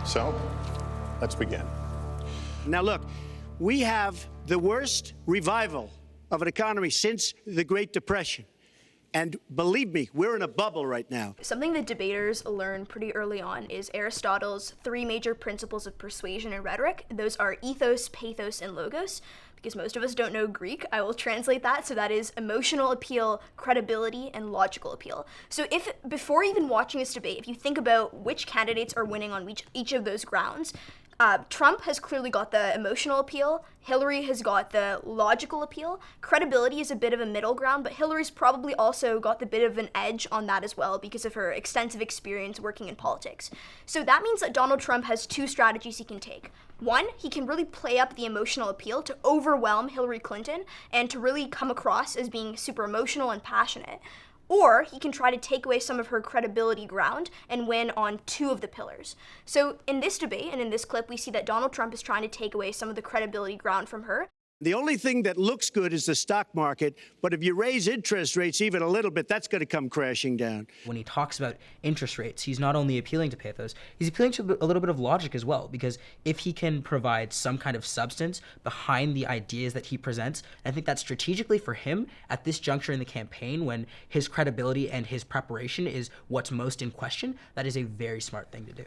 So, let's begin. Now, look, we have the worst revival of an economy since the Great Depression. And believe me, we're in a bubble right now. Something that debaters learn pretty early on is Aristotle's three major principles of persuasion and rhetoric. Those are ethos, pathos, and logos. Because most of us don't know Greek, I will translate that. So that is emotional appeal, credibility, and logical appeal. So if, before even watching this debate, if you think about which candidates are winning on each of those grounds, Trump has clearly got the emotional appeal. Hillary has got the logical appeal. Credibility is a bit of a middle ground, but Hillary's probably also got the bit of an edge on that as well because of her extensive experience working in politics. So that means that Donald Trump has two strategies he can take. One, he can really play up the emotional appeal to overwhelm Hillary Clinton and to really come across as being super emotional and passionate. Or he can try to take away some of her credibility ground and win on two of the pillars. So in this debate and in this clip, we see that Donald Trump is trying to take away some of the credibility ground from her. The only thing that looks good is the stock market, but if you raise interest rates even a little bit, that's going to come crashing down. When he talks about interest rates, he's not only appealing to pathos, he's appealing to a little bit of logic as well, because if he can provide some kind of substance behind the ideas that he presents, I think that strategically for him at this juncture in the campaign, when his credibility and his preparation is what's most in question, that is a very smart thing to do.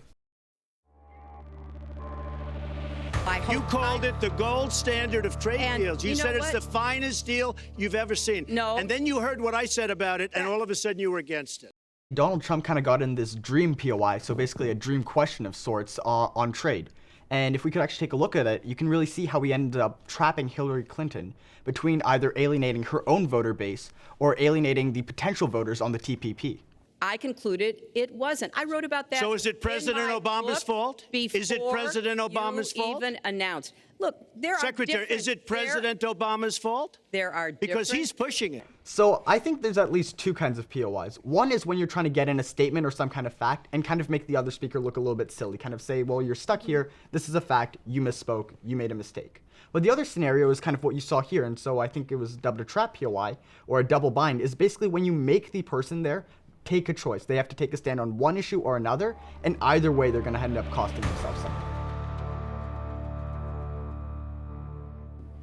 You called it the gold standard of trade deals. You said it's what? the finest deal you've ever seen. No. And then you heard what I said about it, and all of a sudden you were against it. Donald Trump kind of got in this dream POI, so basically a dream question of sorts on trade. And if we could actually take a look at it, you can really see how he ended up trapping Hillary Clinton between either alienating her own voter base or alienating the potential voters on the TPP. I concluded it wasn't. I wrote about that. So is it President Obama's fault? Is it President Obama's fault? Even announced. Look, there Secretary, is it President Obama's fault? There are because he's pushing it. So I think there's at least two kinds of POIs. One is when you're trying to get in a statement or some kind of fact and kind of make the other speaker look a little bit silly, kind of say, well, you're stuck here. This is a fact. You misspoke. You made a mistake. But the other scenario is kind of what you saw here, and so I think it was dubbed a trap POI or a double bind, is basically when you make the person there take a choice. They have to take a stand on one issue or another, and either way, they're going to end up costing themselves something.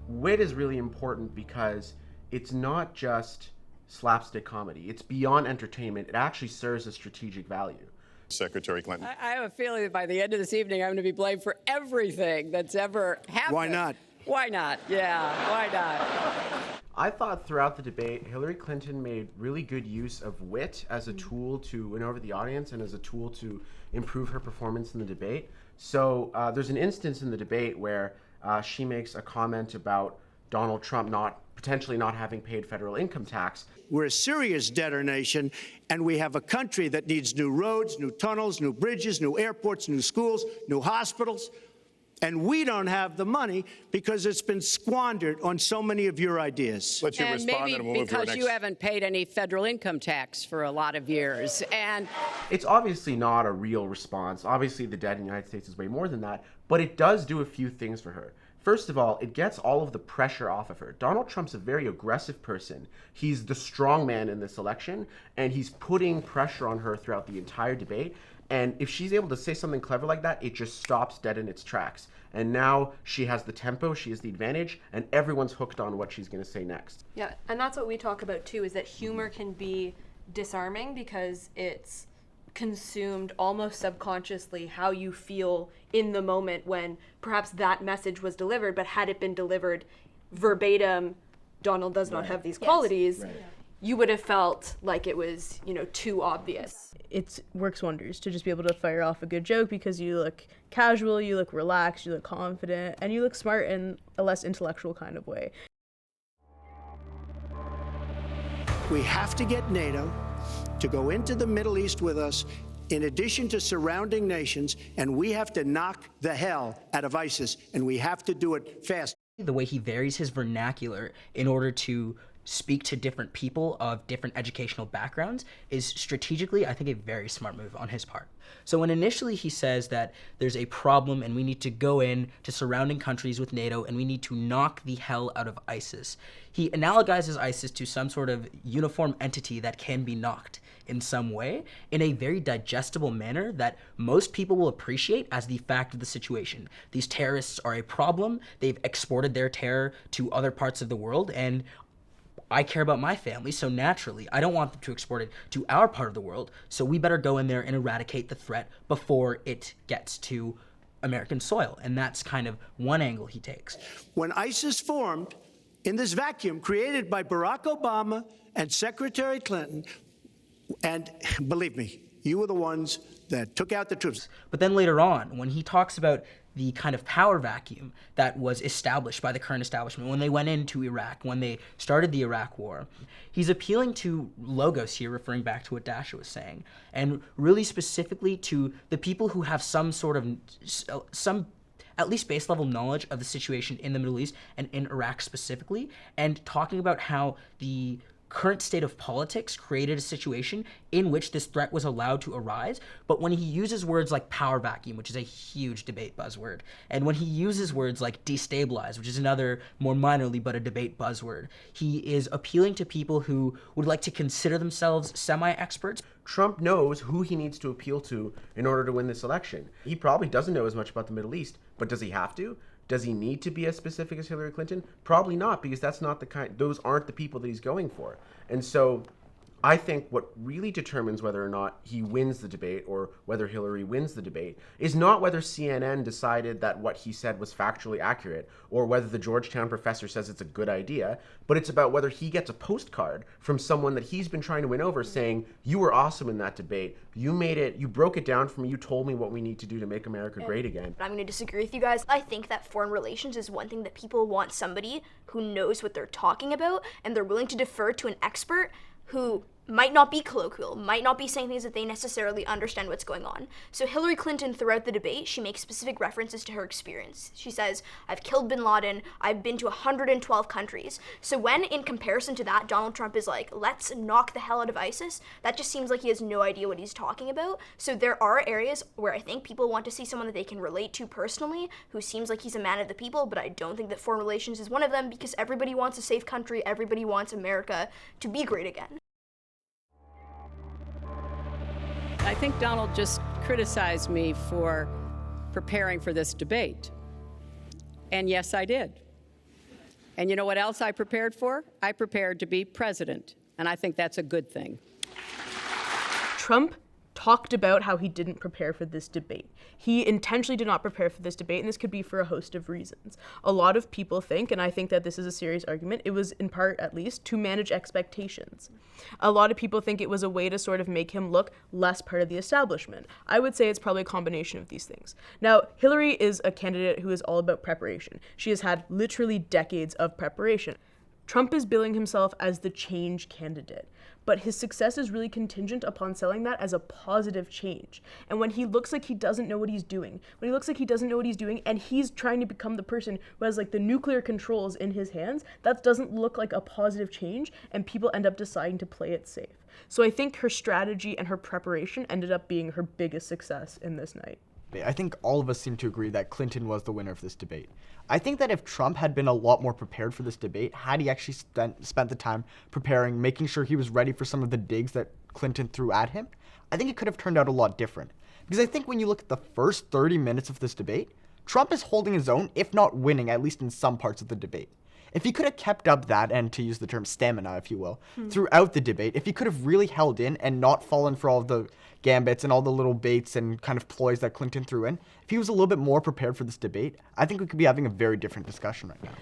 Wit is really important because it's not just slapstick comedy. It's beyond entertainment. It actually serves a strategic value. Secretary Clinton. I have a feeling that by the end of this evening, I'm going to be blamed for everything that's ever happened. Why not? Why not? Yeah, why not? I thought throughout the debate, Hillary Clinton made really good use of wit as a tool to win over the audience and as a tool to improve her performance in the debate. So there's an instance in the debate where she makes a comment about Donald Trump potentially not having paid federal income tax. We're a serious debtor nation, and we have a country that needs new roads, new tunnels, new bridges, new airports, new schools, new hospitals. And we don't have the money because it's been squandered on so many of your ideas. Let you And respond, maybe and we'll move to our because next. you haven't paid any federal income tax for a lot of years. And It's obviously not a real response. Obviously, the debt in the United States is way more than that, but it does do a few things for her. First of all, it gets all of the pressure off of her. Donald Trump's a very aggressive person. He's the strong man in this election, and he's putting pressure on her throughout the entire debate. And if she's able to say something clever like that, it just stops dead in its tracks. And now she has the tempo, she has the advantage, and everyone's hooked on what she's going to say next. Yeah, and that's what we talk about too, is that humor can be disarming because it's consumed almost subconsciously how you feel in the moment when perhaps that message was delivered, but had it been delivered verbatim, Donald does not have these qualities, you would have felt like it was, too obvious. It works wonders to just be able to fire off a good joke because you look casual, you look relaxed, you look confident, and you look smart in a less intellectual kind of way. We have to get NATO to go into the Middle East with us, in addition to surrounding nations, and we have to knock the hell out of ISIS, and we have to do it fast. The way he varies his vernacular in order to speak to different people of different educational backgrounds is strategically, I think, a very smart move on his part. So when initially he says that there's a problem and we need to go in to surrounding countries with NATO and we need to knock the hell out of ISIS, he analogizes ISIS to some sort of uniform entity that can be knocked. in some way in a very digestible manner that most people will appreciate as the fact of the situation. These terrorists are a problem. They've exported their terror to other parts of the world, and I care about my family, so naturally, I don't want them to export it to our part of the world, so we better go in there and eradicate the threat before it gets to American soil. And that's kind of one angle he takes. When ISIS formed in this vacuum created by Barack Obama and Secretary Clinton, and believe me, you were the ones that took out the troops. But then later on, when he talks about the kind of power vacuum that was established by the current establishment when they went into Iraq, when they started the Iraq War, he's appealing to logos here, referring back to what Dasha was saying, and really specifically to the people who have some at least base level knowledge of the situation in the Middle East and in Iraq specifically, and talking about how the current state of politics created a situation in which this threat was allowed to arise. But when he uses words like power vacuum, which is a huge debate buzzword, and when he uses words like destabilize, which is another more minorly but a debate buzzword, he is appealing to people who would like to consider themselves semi-experts. Trump knows who he needs to appeal to in order to win this election. He probably doesn't know as much about the Middle East, but does he have to? Does he need to be as specific as Hillary Clinton? Probably not, because that's not those aren't the people that he's going for. And so I think what really determines whether or not he wins the debate or whether Hillary wins the debate is not whether CNN decided that what he said was factually accurate or whether the Georgetown professor says it's a good idea, but it's about whether he gets a postcard from someone that he's been trying to win over saying, you were awesome in that debate. You made it, you broke it down for me, you told me what we need to do to make America great again. I'm going to disagree with you guys. I think that foreign relations is one thing that people want somebody who knows what they're talking about, and they're willing to defer to an expert who might not be colloquial, might not be saying things that they necessarily understand what's going on. So Hillary Clinton, throughout the debate, she makes specific references to her experience. She says, I've killed bin Laden, I've been to 112 countries. So when, in comparison to that, Donald Trump is like, let's knock the hell out of ISIS, that just seems like he has no idea what he's talking about. So there are areas where I think people want to see someone that they can relate to personally, who seems like he's a man of the people, but I don't think that foreign relations is one of them, because everybody wants a safe country, everybody wants America to be great again. I think Donald just criticized me for preparing for this debate. And yes, I did. And you know what else I prepared for? I prepared to be president. And I think that's a good thing. Trump talked about how he didn't prepare for this debate. He intentionally did not prepare for this debate, and this could be for a host of reasons. A lot of people think, and I think that this is a serious argument, it was in part, at least, to manage expectations. A lot of people think it was a way to sort of make him look less part of the establishment. I would say it's probably a combination of these things. Now, Hillary is a candidate who is all about preparation. She has had literally decades of preparation. Trump is billing himself as the change candidate, but his success is really contingent upon selling that as a positive change. And when he looks like he doesn't know what he's doing, and he's trying to become the person who has like the nuclear controls in his hands, that doesn't look like a positive change, and people end up deciding to play it safe. So I think her strategy and her preparation ended up being her biggest success in this night. I think all of us seem to agree that Clinton was the winner of this debate. I think that if Trump had been a lot more prepared for this debate, had he actually spent the time preparing, making sure he was ready for some of the digs that Clinton threw at him, I think it could have turned out a lot different. Because I think when you look at the first 30 minutes of this debate, Trump is holding his own, if not winning, at least in some parts of the debate. If he could have kept up that, and to use the term stamina, if you will, throughout the debate, if he could have really held in and not fallen for all of the gambits and all the little baits and kind of ploys that Clinton threw in, if he was a little bit more prepared for this debate, I think we could be having a very different discussion right now.